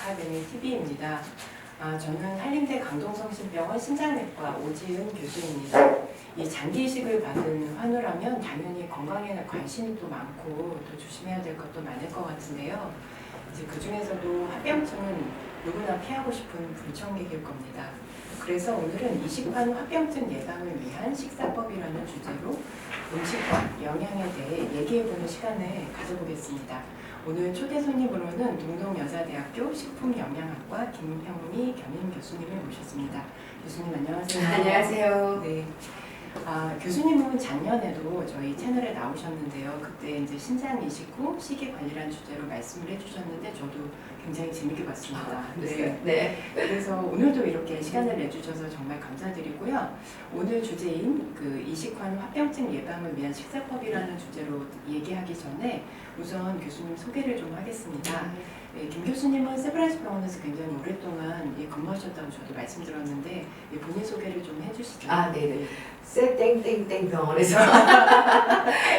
아카데미 TV입니다. 저는 한림대 강동성심병원 심장내과 오지은 교수입니다. 이 장기 이식을 받은 환우라면 당연히 건강에 관심이 또 많고 또 조심해야 될 것도 많을 것 같은데요. 이제 그 중에서도 합병증은 누구나 피하고 싶은 불청객일 겁니다. 그래서 오늘은 이식환 합병증 예방을 위한 식사법이라는 주제로 음식과 영양에 대해 얘기해보는 시간을 가져보겠습니다. 오늘 초대 손님으로는 동동여자대학교 식품영양학과 김형미 겸임 교수님을 모셨습니다. 교수님 안녕하세요. 안녕하세요. 네. 교수님은 작년에도 저희 채널에 나오셨는데요. 그때 이제 신장 이식 후 식이 관리라는 주제로 말씀을 해주셨는데 저도 굉장히 재밌게 봤습니다. 네. 그래서 오늘도 이렇게 시간을 내주셔서 정말 감사드리고요. 오늘 주제인 그 이식환 합병증 예방을 위한 식사법이라는 주제로 얘기하기 전에 우선 교수님 소개를 좀 하겠습니다. 네, 김 교수님은 세브란스 병원에서 굉장히 오랫동안 근무하셨다고 저도 말씀드렸는데 본인 소개를 좀 해주시죠. 네네. 쎄땡땡땡 병원에서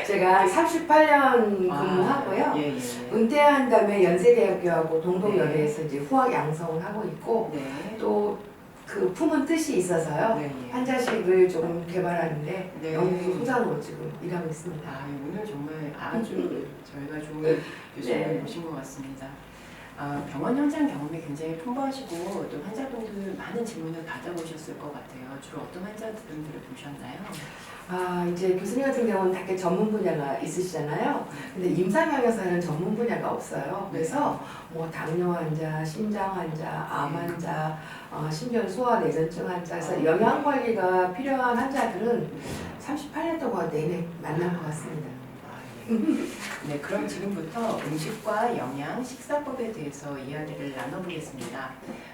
제가 38년 근무하고요. 예. 은퇴한 다음에 연세대학교하고 동동여대에서 이제 후학 양성을 하고 있고 네. 또 그 품은 뜻이 있어서요. 네. 환자식을 조금 개발하는데 네. 연구 소장으로 지금 일하고 있습니다. 오늘 정말 아주 저희가 좋은 교수님을 네. 모신 것 같습니다. 병원 현장 경험이 굉장히 풍부하시고 또 환자분들 많은 질문을 받아보셨을 것 같아요. 주로 어떤 환자분들을 보셨나요? 이제 교수님 같은 경우는 다들 전문 분야가 있으시잖아요. 근데 임상영양사는 전문 분야가 없어요. 그래서 뭐 당뇨 환자, 심장 환자, 암 환자, 심지어 소화내전증 환자, 그래서 영양 관리가 필요한 환자들은 38년 동안 내내 만난 것 같습니다. 네, 그럼 지금부터 음식과 영양, 식사법에 대해서 이야기를 나눠보겠습니다.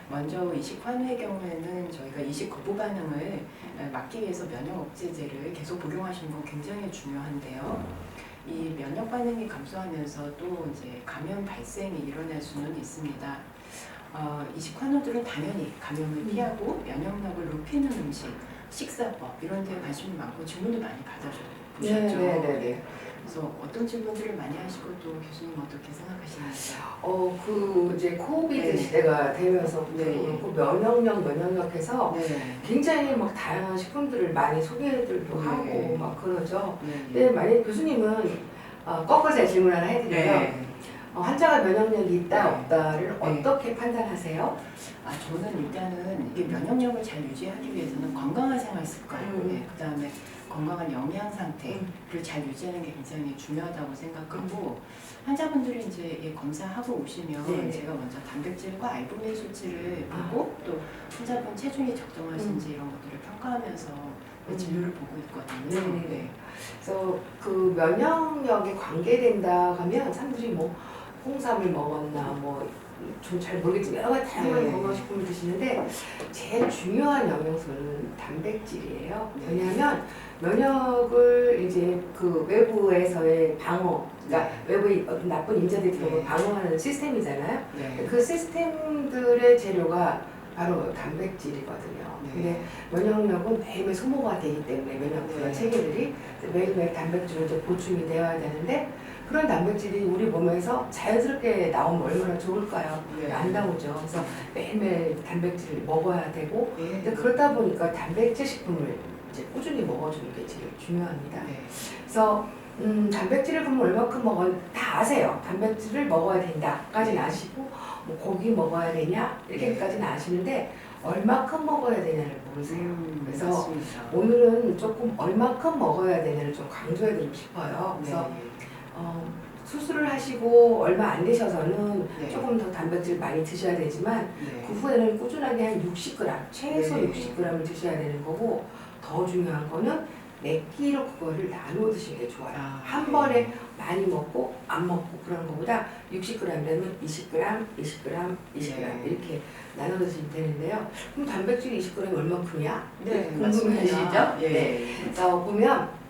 먼저 이식 환우의 경우에는 저희가 이식 거부 반응을 막기 위해서 면역 억제제를 계속 복용하시는 건 굉장히 중요한데요. 이 면역 반응이 감소하면서 또 이제 감염 발생이 일어날 수는 있습니다. 이식 환우들은 당연히 감염을 피하고 면역력을 높이는 음식, 식사법 이런 데 관심이 많고 질문도 많이 받아보셨죠. 네. 그래서 어떤 질문들을 많이 하시고 또 교수님 어떻게 생각하시나요? 이제 코비드 네. 시대가 되면서 네. 그 면역력해서 굉장히 막 다양한 식품들을 많이 소개들도 네. 하고 막 그러죠. 네. 근데 만약에 교수님은 거꾸로 질문 하나 해드려요. 환자가 면역력이 있다 네. 없다를 네. 어떻게 판단하세요? 저는 일단은 이게 면역력을 잘 유지하기 위해서는 건강한 생활 습관, 그다음에 건강한 영양 상태를 잘 유지하는 게 굉장히 중요하다고 생각하고 환자분들이 이제 검사하고 오시면 네. 제가 먼저 단백질과 알부민 수치를 보고 또 환자분 체중이 적정하신지 이런 것들을 평가하면서 진료를 보고 있거든요. 네. 그래서 그 면역력에 관계된다 하면 사람들이 뭐 홍삼을 먹었나 뭐 좀 잘 모르겠지만 여러 가지 다양한 건강식품을 드시는데 제일 중요한 영양소는 단백질이에요. 왜냐하면 면역을 이제 그 외부에서의 방어, 그러니까 외부의 어떤 나쁜 인자들이 들어오면 방어하는 시스템이잖아요. 그 시스템들의 재료가 바로 단백질이거든요. 근데 면역력은 매일매일 소모가 되기 때문에 면역 체계들이 매일매일 단백질을 이제 보충이 되어야 되는데 그런 단백질이 우리 몸에서 자연스럽게 나오면 얼마나 좋을까요? 안 나오죠. 그래서 매일매일 단백질을 먹어야 되고 근데 그러다 보니까 단백질 식품을 이제 꾸준히 먹어주는 게 제일 중요합니다. 그래서 단백질을 그럼 얼마큼 먹어 다 아세요. 단백질을 먹어야 된다까지는 아시고 뭐 고기 먹어야 되냐 이렇게까지는 아시는데 얼마큼 먹어야 되냐를 모르세요. 그래서 맞습니다. 오늘은 조금 얼마큼 먹어야 되냐를 좀 강조해드리고 싶어요. 그래서 수술을 하시고 얼마 안 되셔서는 조금 더 단백질 많이 드셔야 되지만 그 후에는 꾸준하게 한 60g, 최소 60g을 드셔야 되는 거고 더 중요한 거는 몇 끼로 그거를 나눠 드시는 게 좋아요. 한 번에 많이 먹고 안 먹고 그런 거보다 60g이라면 20g, 20g, 20g 이렇게 나눠 드시면 되는데요. 그럼 단백질이 20g이 얼마큼이야? 궁금하시죠? 그래서 보면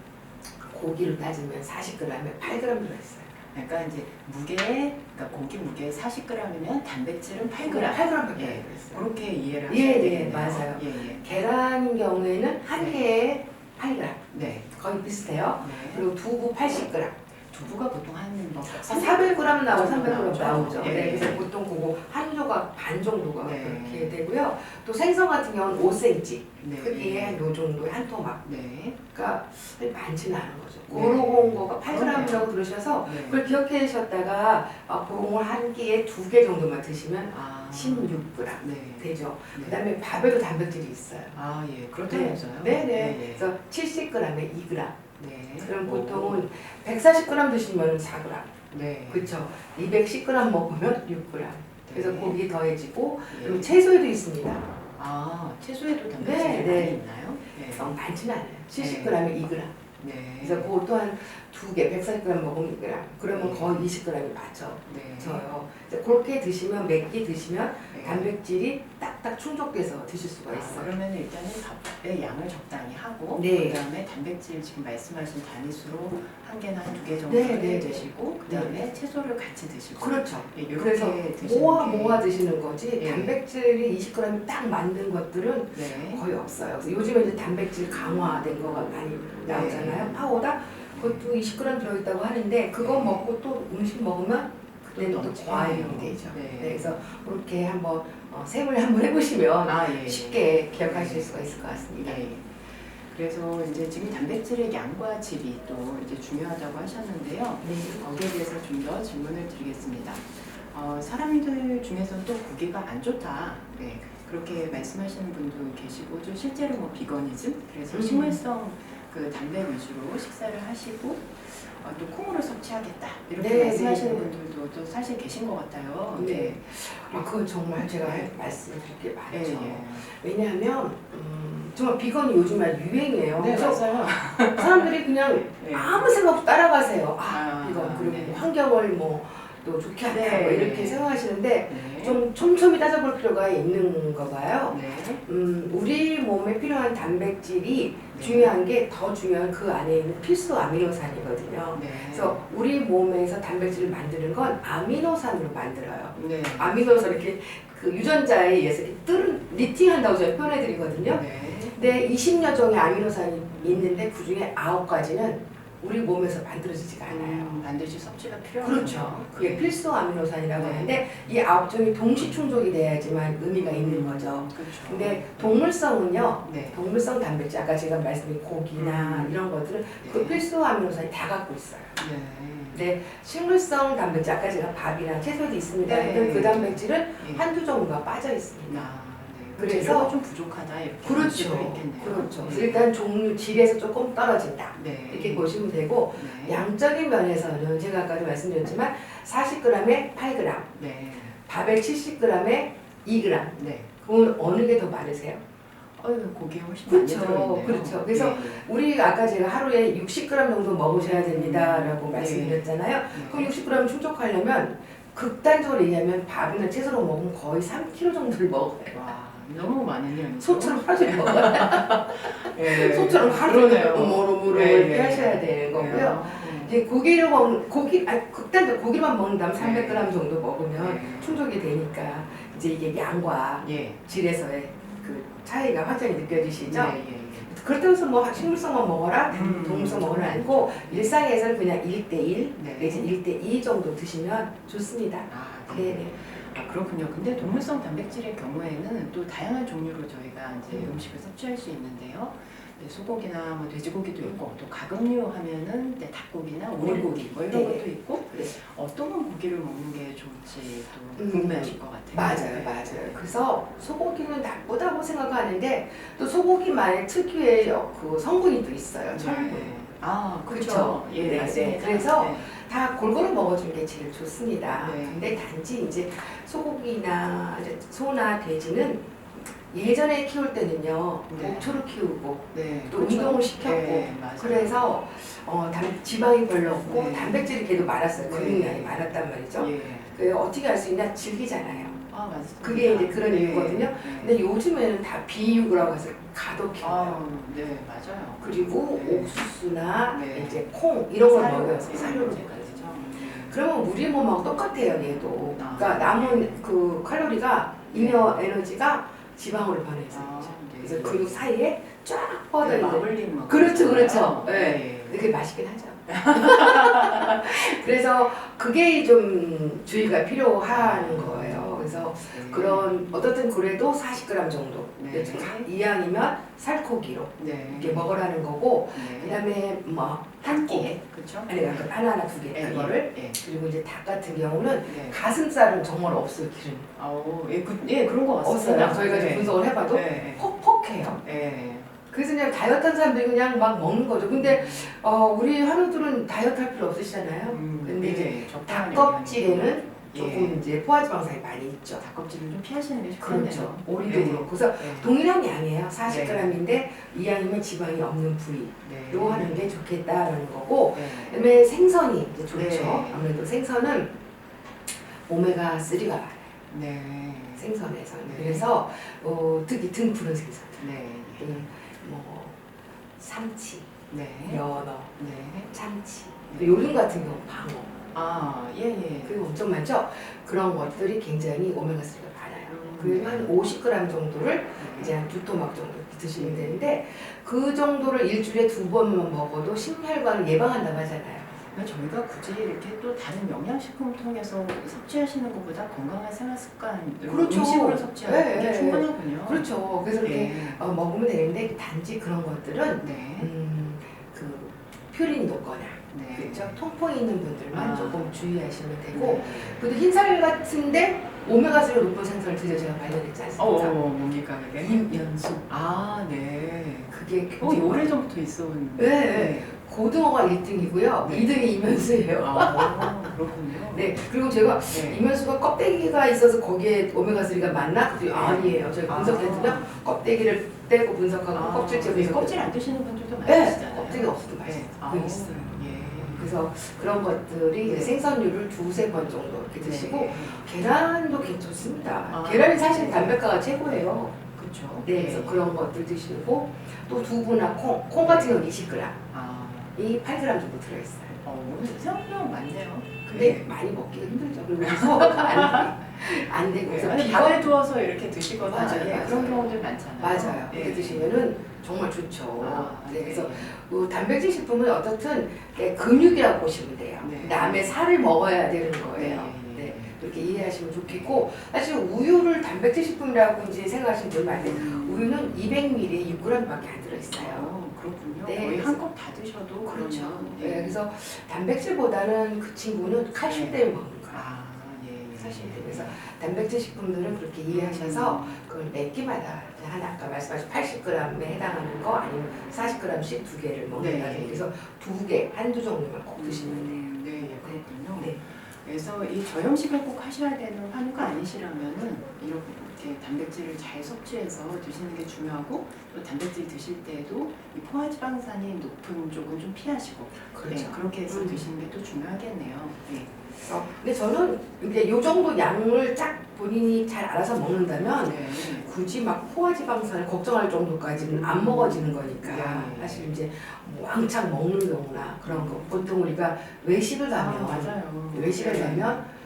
고기를 따지면 40g에 8g 들어있어요. 그러니까 이제 그러니까 고기 무게 40g이면 단백질은 8g. 8g밖에 안 들어있어요. 그렇게 이해를 하셔야 되겠네요. 맞아요. 계란 경우에는 한 개에 8g. 네. 거의 비슷해요. 그리고 두부 80g. 두부가 보통 한뭐 400g 나오고 300g 나오죠. 예. 네, 그래서 보통 그거 한 조각 반 정도가 네. 그렇게 되고요. 또 생선 같은 경우는 5cm 네. 크기의 한 요 정도의 한 토막. 네. 그러니까 많지는 않은 거죠. 네. 그런 거가 그러네요. 8g이라고 들으셔서 네. 그걸 기억해주셨다가 그런 걸 한 끼에 2개 정도만 드시면 아. 16g 네. 되죠. 네. 그다음에 밥에도 단백질이 있어요. 아, 예. 그렇다면서요? 네네. 네. 그래서 70g에 2g. 네. 그럼 오. 보통은 140g 드시면 4g. 네. 그렇죠. 210g 먹으면 6g. 그래서 네. 고기 더해지고 예. 그리고 채소에도 있습니다. 아, 채소에도 단백질이 네, 많이 네. 있나요? 네. 많지는 않아요. 70g에 2g. 네. 그래서 그거 또한 2개, 140g 먹으면 2g. 그러면 네. 거의 20g이 맞죠. 네. 저요. 그렇게 드시면 몇 끼 드시면 네. 단백질이 딱딱 충족돼서 드실 수가 있어요. 그러면 일단은 밥의 양을 적당히 하고 네. 그다음에 단백질 지금 말씀하신 단위수로 한 개나 두 개 정도 네, 네, 드시고 그다음에 채소를 같이 드시고 그렇죠. 예, 이렇게 그래서 드시는 모아 드시는 거지 예. 단백질이 20g이 딱 맞는 것들은 네. 거의 없어요. 그래서 요즘에 이제 단백질 강화된 거가 많이 나오잖아요. 네. 파우더 그것도 20g 들어있다고 하는데 그거 네. 먹고 또 음식 먹으면 그때는 또 넘치네요. 과잉이 되죠. 네. 그래서 그렇게 한번 셈을 한번 해보시면 아, 예. 쉽게 기억하실 수가 있을 것 같습니다. 예. 그래서 이제 지금 단백질의 양과 질이 또 이제 중요하다고 하셨는데요. 네. 거기에 대해서 좀 더 질문을 드리겠습니다. 사람들 중에서는 또 고기가 안 좋다. 네, 그렇게 말씀하시는 분도 계시고, 좀 실제로 뭐 비거니즘, 그래서 식물성 그 단백 위주로 식사를 하시고, 또 콩으로 섭취하겠다. 이렇게 네, 말씀하시는 네. 분들도 또 사실 계신 것 같아요. 네. 그건 정말 제가 네. 말씀드릴 게 예, 많죠. 예. 왜냐하면 정말 비건이 요즘 아주 유행이에요. 네, 그래서 맞아요. 사람들이 그냥 네. 아무 생각 없이 따라가세요. 아, 비건 그리고 네. 환경을 뭐 또 좋게 한다 네. 뭐 이렇게 생각하시는데 네. 좀 촘촘히 따져볼 필요가 있는 거 봐요. 네. 우리 몸에 필요한 단백질이 네. 중요한 게 더 중요한 그 안에 있는 필수 아미노산이거든요. 네. 그래서 우리 몸에서 단백질을 만드는 건 아미노산으로 만들어요. 네. 아미노산 이렇게 그 유전자에 의해서 이렇게 리팅한다고 저희 표현해드리거든요. 네. 근데 20여 종의 아미노산이 있는데 그 중에 9가지는 우리 몸에서 만들어지지가 않아요. 반드시 섭취가 필요하죠. 그렇죠. 그게 필수 아미노산이라고 네. 하는데 이 9종이 동시 충족이 돼야지만 의미가 있는 거죠. 그렇죠. 근데 동물성은요. 네. 동물성 단백질 아까 제가 말씀드린 고기나 이런 것들은 그 네. 필수 아미노산이 다 갖고 있어요. 네. 근데 식물성 단백질 아까 제가 밥이나 채소도 있습니다. 네. 근데 그 단백질은 예. 한두 종류가 빠져 있습니다. 네. 그래서 재료가 좀 부족하다 이렇게 볼 수도 그렇죠. 있겠네요. 그렇죠. 그래서 네. 일단 종류 질에서 조금 떨어진다. 네. 이렇게 보시면 되고 네. 양적인 면에서는 제가 아까도 말씀드렸지만 40g에 8g, 네. 밥에 70g에 2g. 네. 그러면 어느 게 더 많으세요? 고기에 훨씬 그렇죠. 많이 들어있네요. 그렇죠. 그래서 네. 우리 아까 제가 하루에 60g 정도 먹으셔야 됩니다라고 네. 말씀드렸잖아요. 네. 그럼 60g 충족하려면 극단적으로 얘기하면 밥이나 채소로 먹으면 거의 3kg 정도를 먹어요. 와, 너무 많으네요. 소처럼 하루 종일 먹어요. 네. 소처럼 하루 종일 그러네요. 우물우물 네, 이렇게 네. 하셔야 되는 거고요. 네. 이제 고기를 먹는 극단적 고기만 먹는다면 300g 정도 먹으면 네. 충족이 되니까 이제 이게 양과 예. 질에서의 그 차이가 확연히 느껴지시죠? 네, 예, 예. 그렇다고 해서 뭐 식물성만 먹어라, 동물성 음. 먹어라 아니고 일상에서는 그냥 1대1 네. 내지 1대2 정도 드시면 좋습니다. 아, 네네. 아, 그렇군요. 근데 동물성 단백질의 경우에는 또 다양한 종류로 저희가 이제 음식을 섭취할 수 있는데요. 네, 소고기나 뭐 돼지고기도 있고 또 가금류 하면은 네, 닭고기나 오리고기 뭐 이런 네. 것도 있고 네. 어떤 고기를 먹는 게 좋을지 또 음. 궁금해하실 것 같아요. 맞아요, 네. 맞아요. 그래서 소고기는 나쁘다고 생각하는데 또 소고기만의 특유의 그 성분이 또 있어요. 성분. 네. 아, 그렇죠. 그쵸? 예, 네, 맞습니다. 네. 그래서 네. 다 골고루 먹어주는 게 제일 좋습니다. 네. 근데 단지 이제 소고기나 이제 소나 돼지는 예전에 키울 때는요 네. 목초로 키우고 네, 또 그렇죠. 운동을 시켰고 네, 맞아요. 그래서 지방이 별로 없고 네. 단백질이 걔도 많았어요. 네. 근육량이 많았단 말이죠. 예. 그 어떻게 할 수 있냐? 질기잖아요. 아, 맞습니다. 그게 이제 그런 네. 이유거든요. 네. 근데 요즘에는 다 비육이라고 해서 가도 키워요. 아, 네, 맞아요. 그리고 네. 옥수수나 네. 이제 콩 이런 걸 사료, 먹여요. 네, 사료를 이제 먹여요. 그렇죠. 그러면 우리 몸하고 똑같아요, 얘도. 아. 그러니까 남은 그 칼로리가 이너 에너지가 지방으로 변해서 아, 있죠. 네. 그래서 근육 사이에 쫙 뻗어 네, 있는. 마블링 막 그렇죠, 그러잖아요. 그렇죠. 네. 네. 그게 맛있긴 하죠. 그래서 그게 좀 주의가 필요한 거예요. 그래서 그런 어떻든 그래도 40g 정도. 네. 이왕이면 살코기로 네. 이렇게 먹으라는 거고, 네. 그다음에 뭐 한 닭고, 끼에 그렇죠? 아니 하나 두 개, 그거를. 예. 그리고 이제 닭 같은 경우는 네. 가슴살은 정말 없어요, 기름이. 예, 그런 거 같습니다. 없어요. 저희가 지금 분석을 해봐도 네. 퍽퍽해요. 네. 그래서 그냥 다이어트 하는 사람들이 그냥 막 먹는 거죠. 근데 우리 한우들은 다이어트 할 필요 없으시잖아요. 근데 이제 닭껍질에는 조금 이제 포화지방산이 많이 있죠. 닭껍질을 좀 피하시는 게 그렇죠. 좋겠네요. 오리도 네. 그렇고. 그래서 네. 동일한 양이에요. 40g인데 이왕이면 지방이 없는 부위로 네. 하는 게 좋겠다라는 거고, 네. 그다음에 생선이 이제 좋죠. 네. 아무래도 생선은 오메가 3가 많아요. 네. 생선에서는. 네. 그래서 특히 등푸른 생선, 네. 뭐 삼치, 네. 연어, 네. 참치, 네. 요즘 같은 경우 방어, 예. 그리고 엄청 많죠. 그런 것들이 굉장히 오메가 3가 많아요. 그래서 네. 한 50g 정도를 이제 한 2토막 정도 드시면 되는데, 그 정도를 일주일에 2번만 먹어도 심혈관을 예방한다고 하잖아요. 그러니까 저희가 굳이 이렇게 또 다른 영양식품 통해서 섭취하시는 것보다 건강한 생활 습관, 그렇죠. 음식으로 섭취하는 네, 게 네. 충분하군요. 그렇죠. 그래서 이렇게 네. 먹으면 되는데, 단지 그런 것들은 네. 그 퓨린이 높거나 네. 그렇죠. 통풍이 있는 분들만 아. 조금 주의하시면 되고, 네. 그래도 흰살 같은데 오메가3가 높은 생선을 드려 제가 발견했지 않습니까? 뭡니까 그게? 임연수. 네. 그게 굉장히 오래전부터 있어온. 네. 고등어가 1등이고요. 네. 2등이 임연수예요. 그렇군요. 네. 그리고 제가 네. 임연수가 껍데기가 있어서 거기에 오메가3가 맞나? 그랬더니 아니에요. 저희가 분석했더니 껍데기를 떼고 분석하고 껍질째 분석. 껍질 안 드시는 분들도 네. 많으시잖아요. 껍데기 없어도 맛있어요. 네. 있어요. 예. 그래서 그런 것들이 네. 생선류를 2-3번 정도 이렇게 드시고, 네. 계란도 괜찮습니다. 아. 계란이 사실 단백가가 최고예요. 그렇죠. 네, 그래서 그런 것들 드시고, 또 두부나 콩 같은 경우는 20g, 이 8g 정도 들어있어요. 생각보다 많네요. 근데 많이 먹기가 힘들죠. 그리고 소화가 안 되고. 그래서 아니, 밥에 두어서 이렇게 드시거나 맞아요, 맞아요. 그런 경우들 많잖아요. 맞아요. 예. 그렇게 드시면은 정말 좋죠. 네. 그래서 단백질 식품은 어떻든 근육이라고 보시면 돼요. 네. 남의 살을 먹어야 되는 거예요. 네. 네. 그렇게 이해하시면 좋겠고, 사실 우유를 단백질 식품이라고 이제 생각하시는 분 많은데, 우유는 200ml에 6g밖에 안 들어있어요. 그렇군요. 네, 거의 그래서- 한 컵 다 드셔도 그렇죠. 그러면, 네, 그래서 단백질보다는 그 친구는 칼슘 때문에 먹는 거예요. 예. 사실 그래서 단백질 식품들은 그렇게 이해하셔서 그걸 몇 끼마다 한 아까 말씀하신 80g에 해당하는 거 아니면 40g씩 2개를 먹는다든지, 네. 그래서 2개, 한두 종류만 꼭 드시면 돼요. 네, 그렇군요. 네. 그래서 이 저염식을 꼭 하셔야 되는 환우가 아니시라면은 이렇게 단백질을 잘 섭취해서 드시는 게 중요하고, 또 단백질 드실 때도 이 포화지방산이 높은 쪽은 좀 피하시고, 그렇죠. 네, 그렇게 해서 드시는 게 또 중요하겠네요. 네. 근데 저는 이제 요 정도 양을 딱 본인이 잘 알아서 먹는다면 네. 굳이 막 포화지방산을 걱정할 정도까지는 안 먹어지는 거니까. 네. 사실 이제 뭐 왕창 먹는 경우나 그런 거, 보통 우리가 외식을 가면 맞아요. 외식을 네. 가면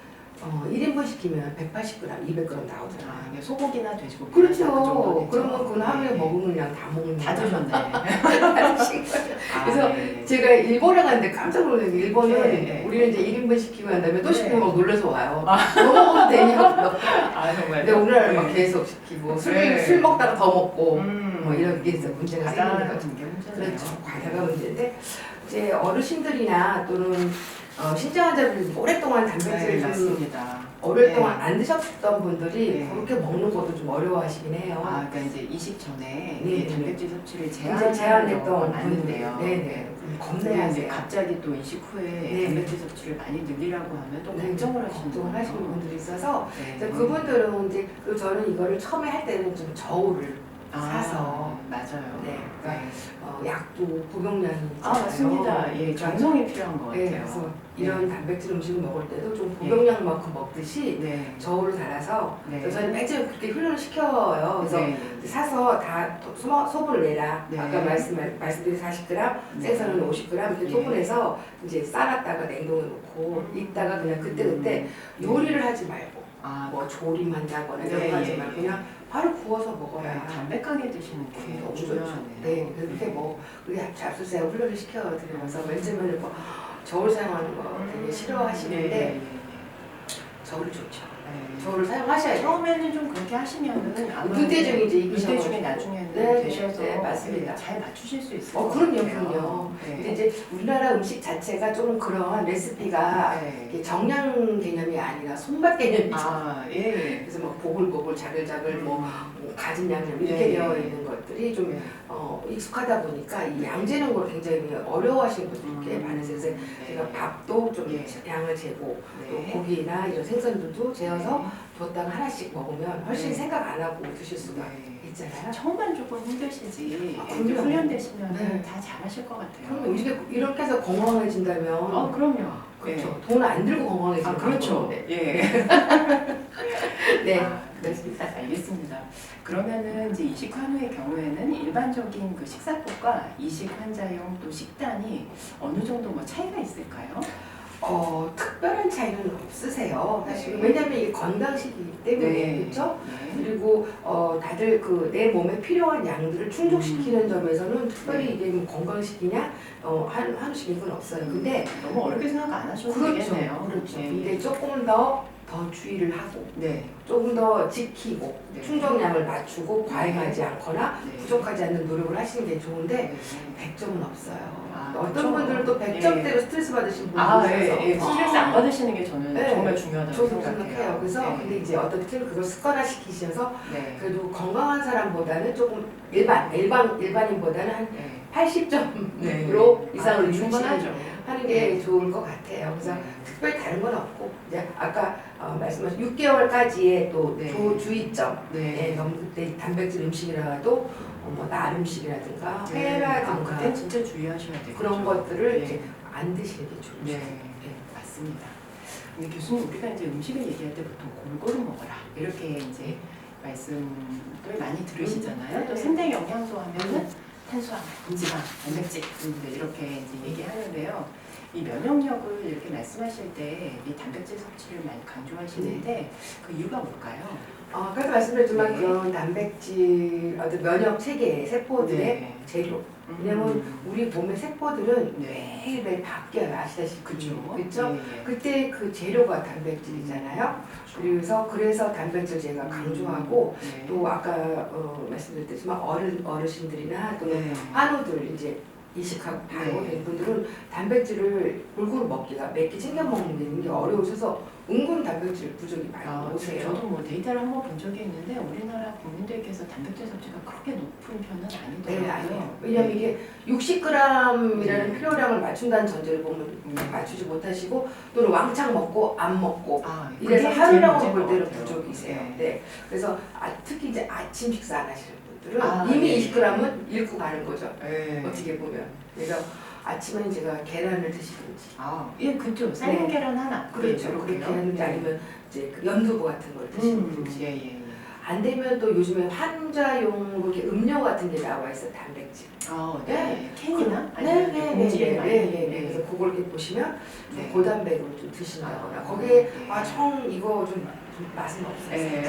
1인분 시키면 180g, 200g 나오잖아요. 이게 소고기나 돼지고기. 그렇죠. 그러면 그건 하루에 네. 먹으면 그냥 다 먹는 다 거야. 드셨네. 다 드신 거예요. 그래서 네. 제가 일본에 갔는데 깜짝 놀란 게, 일본은 네. 우리는 이제 1인분 시키고 난 다음에 또 네. 시키면 막 놀라서 와요. 뭐 먹어도 되냐? 정말. 근데 우리나라는 막 계속 시키고 네. 술 먹다가 더 먹고 뭐 이런 게 이제 문제가 생기는 거죠. 게 문제네요. 그렇죠. 과다가 문제인데, 이제 어르신들이나 또는 신장 환자분들 오랫동안 단백질을 좀 맞습니다. 오랫동안 안 드셨던 분들이 네. 그렇게 먹는 것도 좀 어려워하시긴 해요. 그러니까 이제 이식 전에 네. 이 단백질 섭취를 이제 제한했던 제한했던 경우가 분들, 많은데요. 네네. 근데 겁내야 이제 돼요. 갑자기 또 이식 후에 네. 단백질 섭취를 많이 늘리라고 하면 또 네, 걱정을 하시는 걱정을 하시는 거예요. 분들이 있어서, 네. 그래서 그분들은 이제, 그리고 저는 이거를 처음에 할 때는 좀 저울을 사서, 맞아요. 네, 그러니까 네. 약도 복용량이 있잖아요. 맞습니다. 예, 정성이 필요한 것 같아요. 네, 그래서 이런 단백질 음식을 먹을 때도 좀 복용량만큼 먹듯이 네. 저울을 달아서, 네. 그래서 저는 맨 처음에 그렇게 훈련을 시켜요. 그래서 네. 사서 다 소분을 내라. 네. 아까 말씀드린 40g, 생선은 50g 이렇게 네. 소분해서 이제 싸놨다가 냉동에 놓고 있다가 그냥 그때그때 요리를 하지 말고, 뭐 조림한다거나 이런 네, 거 하지 예, 말고 예. 그냥 바로 구워서 네, 먹어야 담백하게 드시는 게 너무 좋죠. 중요하네요. 네, 그렇게 뭐 우리 잡수세요 훈련을 시켜드리면서 맨 처음에는 뭐 저울 사용하는 거 되게 싫어하시는데 예. 저울 좋죠. 네. 저울 사용하셔야죠. 처음에는 좀 그렇게 하시면은 아마 무대중이 이제 이기셔가지고. 무대중에 나중에는 네, 되셔서 네, 맞습니다. 잘 맞추실 수 있을 것 그럼요, 같아요. 그럼요. 네. 근데 이제 우리나라 음식 자체가 좀 그런 레시피가 네. 이게 정량 개념이 아니라 손맛 개념이죠. 아, 예. 그래서 막 보글보글 자글자글 뭐 가진 양념 이렇게 네. 되어 있는 것들이 좀 네. 익숙하다 보니까 이 양재는 걸 굉장히 어려워하시는 분들이 꽤 많으세요. 그래서 네. 제가 밥도 좀 예. 양을 재고 또 네. 고기나 이런 생선들도 재어서 뒀다가 하나씩 먹으면 훨씬 네. 생각 안 하고 드실 수가 네. 있잖아요. 처음만 조금 힘드시지 아, 이제 그럼요. 훈련되시면 네. 다 잘하실 것 같아요. 그럼 이렇게 해서 건강해진다면 그럼요. 그렇죠. 돈 안 들고 건강해지는 그렇죠. 방법인데. 예. 네. 그렇습니다. 알겠습니다. 그러면은 이제 이식 환우의 경우에는 일반적인 그 식사법과 이식 환자용 또 식단이 어느 정도 뭐 차이가 있을까요? 특별한 차이는 없으세요. 사실 네. 왜냐하면 이게 건강식이기 때문에 그렇죠. 네. 그리고 다들 그 내 몸에 필요한 양들을 충족시키는 점에서는 특별히 네. 이게 뭐 건강식이냐 한식인 건 없어요. 근데 너무 어렵게 생각 안 하셔도 그렇죠. 되겠네요. 그렇죠. 네. 근데 조금 더 주의를 하고 네. 조금 더 지키고 네. 충족량을 맞추고 과잉하지 않거나 네. 부족하지 않는 노력을 하시는 게 좋은데 네. 100점은 없어요. 그렇죠. 어떤 분들은 또 100점대로 스트레스 받으신 분들이 있어서 예. 스트레스 안 받으시는 게 저는 네. 정말 중요하다고 저도 생각해요. 생각해요. 그래서 네. 근데 이제 어떤 분들은 그걸 습관화시키셔서 네. 그래도 건강한 사람보다는 조금 일반인보다는 한 네. 80점으로 이상을 충분하죠. 하는 게 좋을 것 같아요. 그래서 네. 특별히 다른 건 없고 이제 아까 말씀하신 6개월까지의 또 네. 주의점 네. 너무 그때 단백질 음식이라도 뭐날 음식이라든가 네. 회라든가 그때 진짜 주의하셔야 돼요. 그런 것들을 네. 이제 안 드시는 게 좋죠. 네. 맞습니다. 근데 교수님 우리가 이제 음식을 얘기할 때 보통 골고루 먹어라 이렇게 이제 말씀을 많이 들으시잖아요. 또 3대 영양소 하면은 탄수화물, 지방, 단백질 이렇게 이제 얘기하는데요. 이 면역력을 이렇게 말씀하실 때 이 단백질 섭취를 많이 강조하시는데 그 이유가 뭘까요? 아까 말씀드렸지만 네. 그런 단백질 어떤 면역 체계 세포들의 네. 재료. 왜냐면 우리 몸의 세포들은 네. 매일매일 바뀌어요. 아시다시피. 그죠. 그렇죠? 네. 그때 그 재료가 단백질이잖아요. 그래서 단백질 제가 강조하고 네. 또 아까 말씀드렸지만 어르신들이나 또 네. 한우들 이제 이식하고 바로 네. 된 분들은 단백질을 골고루 먹기가 몇 개 챙겨 먹는 게 어려우셔서 은근 단백질 부족이 많이 오세요. 저도 뭐 데이터를 한번 본 적이 있는데 우리나라 국민들께서 단백질 섭취가 그렇게 높은 편은 아니더라고요. 네, 아니에요. 왜냐면 이게 60g이라는 필요량을 맞춘다는 전제를 보면 맞추지 못하시고 또는 왕창 먹고 안 먹고 이래서 그게 하루라고 제일 볼 때는 문제인 것 같아요. 부족이세요. 네. 네. 그래서 이제 특히 아침 식사 안 하시는 분들은 네. 이미 20g은 잃고 가는 거죠. 네. 어떻게 보면. 그래서 아침에 제가 계란을 드시든지. 예, 그죠. 삶은 네. 계란 하나. 그렇죠. 그렇게 하는지 아니면 이제 그 연두부 같은 걸 드시든지. 예. 안 되면 또 요즘에 환자용 이렇게 음료 같은 게 나와 있어 단백질. 네. 캔이나 네네네. 봉지에 많이. 그래서 그걸 이렇게 보시면 좀 네. 고단백으로 좀 드신다거나 거기에 네. 청 이거 좀 맛은 없어요. 네.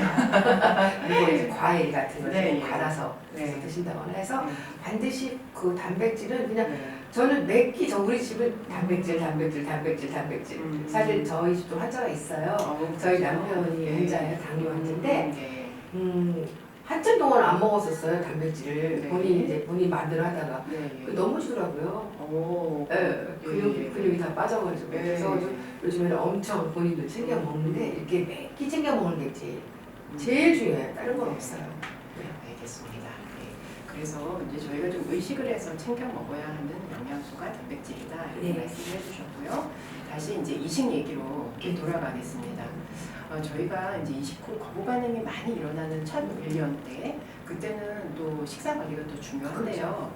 그리고 이제 과일 같은 걸 네. 좀 갈아서 네. 드신다거나 해서 네. 반드시 그 단백질은 그냥 네. 저는 매끼 우리 집은 단백질. 사실 저희 집도 환자가 있어요. 저희 남편이 환자예요. 당뇨 환자인데 한참 동안 안 먹었었어요 단백질을. 네. 본인 만들어 하다가 네. 넘어지더라고요. 근육이 다 빠져가지고. 그래서 요즘에는 엄청 본인도 챙겨 먹는데 이렇게 매끼 챙겨 먹는 게 제일 중요해요. 다른 건 없어요. 알겠습니다. 네. 그래서 이제 저희가 좀 의식을 해서 챙겨 먹어야 하는 영양소가 단백질이다 이렇게 네. 말씀을 해주셨고요. 다시 이제 이식 얘기로 돌아가겠습니다. 저희가 이제 이식 후 거부 반응이 많이 일어나는 첫 1년 때 그때는 또 식사 관리가 더 중요한데요.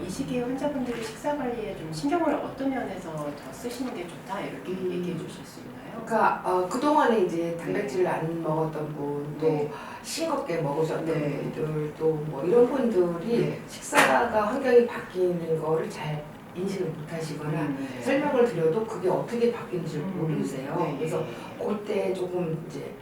이 시기에 환자분들이 식사 관리에 좀 신경을 어떤 면에서 더 쓰시는 게 좋다 이렇게 얘기해 주실 수 있나요? 그러니까 그동안에 이제 단백질을 안 먹었던 분, 또 네. 싱겁게 먹으셨던 네. 분들, 또 뭐 이런 분들이 네. 식사가 환경이 바뀌는 거를 잘 인식을 못 하시거나 네. 설명을 드려도 그게 어떻게 바뀌는지 모르세요. 네. 그래서 그때 조금 이제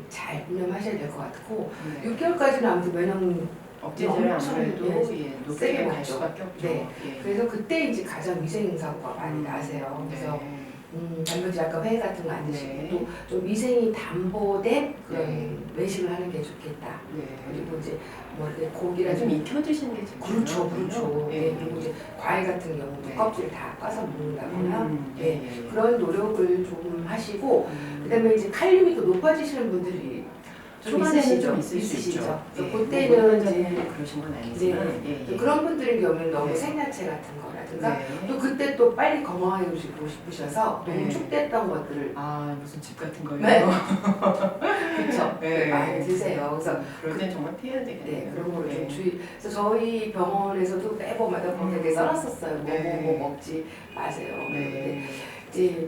잘 운영하셔야 될 것 같고 네. 6개월까지는 아무튼 면역 억제제를 엄청, 아무래도 예, 높게 세게 갈 먹죠. 수밖에 없죠. 네. 예. 그래서 그때 이제 가장 위생 사고가 많이 나세요. 그래서 네. 단백질 아까 회 같은 거 안 드시고 네. 또 좀 위생이 담보된 그런 네. 외식을 하는 게 좋겠다. 네. 그리고 이제 뭐 이렇게 좀 고기라든지 익혀 드시는 게 제일 그렇죠, 중요하군요. 그렇죠. 예. 네. 그리고 이제 과일 같은 경우도 네. 껍질을 다 까서 먹는다거나 예. 네. 그런 노력을 조금 하시고 음. 그다음에 이제 칼륨이 또 높아지시는 분들이 좀 초반에는 좀 있을 수 있으시죠. 있죠. 그래서 예. 그때는 이제 그러신 건 아니지만 네. 예. 그런 분들의 경우는 너무 네. 생야채 같은 거라든가 네. 또 그때 또 빨리 건강해지고 싶으셔서 네. 농축됐던 것들을 아 무슨 집 같은 거요? 네. 그렇죠. 네. 많이 드세요. 그래서 그럴 땐 정말 피해야 되겠네요. 네, 그런 거를 좀 네. 주의. 그래서 저희 병원에서도 매번마다 거기에 써놨었어요. 네. 뭐 먹지 마세요. 근데 네. 이제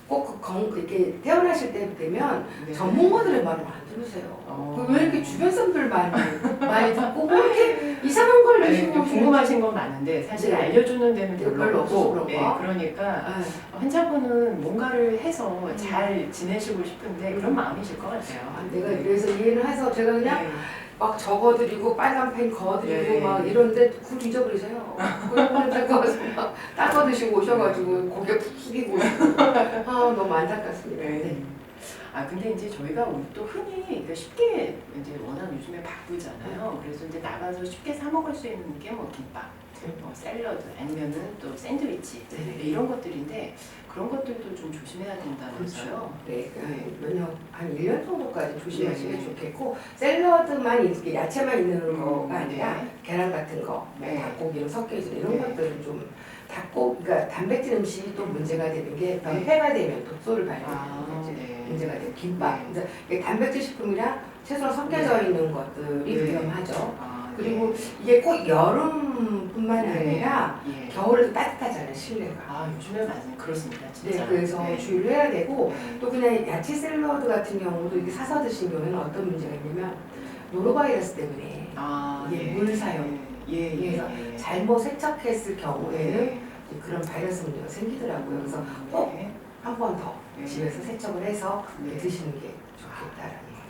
꼭 이렇게 태어나실 때 되면 네. 전문가들의 말을 안 들으세요. 어. 왜 이렇게 주변 사람들 많이 듣고 뭐 이렇게 이상한 걸 아니, 드시고 궁금하신 건 많은데 사실 네. 알려주는 데는 별로 별로 없어서 없고 그런가? 그러니까 아, 환자분은 뭔가를 해서 잘 지내시고 싶은데 그런 마음이실 것 같아요. 내가 그래서 이해를 해서 제가 그냥 네. 막 적어드리고 빨간 펜 그어드리고 네. 막 이런데 그걸 잊어버리세요. 그러면 제가 막 닦아드시고 오셔가지고 고개 푹 숙이고 아 너무 안타깝습니다. 네. 아 근데 이제 저희가 또 흔히 그러니까 쉽게 이제 워낙 요즘에 바쁘잖아요. 그래서 이제 나가서 쉽게 사 먹을 수 있는 게 뭐 김밥, 뭐 샐러드 아니면은 또 샌드위치 네. 이런 것들인데 그런 것들도 좀 조심해야 된다면서요. 네, 면역 한 1년 정도까지 조심하시면 네. 좋겠고 샐러드만 이렇게 야채만 있는 거가 아니라 네. 계란 같은 거, 네. 닭고기로 섞여 있는 이런 네. 것들은 좀 그러니까 단백질 음식이 또 문제가 되는 게 네. 폐가 되면 독소를 발견하는 아, 이제 네. 문제가 돼요. 김밥, 네. 그래서 이게 단백질 식품이랑 채소로 섞여져 네. 있는 것들이 네. 위험하죠. 아, 그리고 네. 이게 꼭 여름뿐만 네. 아니라 예. 겨울에도 따뜻하잖아요, 실내가. 아 요즘에 맞아요. 그렇습니다. 진짜. 네, 그래서 네. 주의를 해야 되고 네. 또 그냥 야채 샐러드 같은 경우도 이게 사서 드신 경우에는 어떤 문제가 있냐면 노로바이러스 때문에 아, 이게 예. 물 사용 그래서 잘못 세척했을 경우에는 네. 이제 그런 바이러스 문제가 생기더라고요. 그래서 꼭 한 번 더 네. 집에서 세척을 해서 네. 드시는 게 좋겠다라는 거.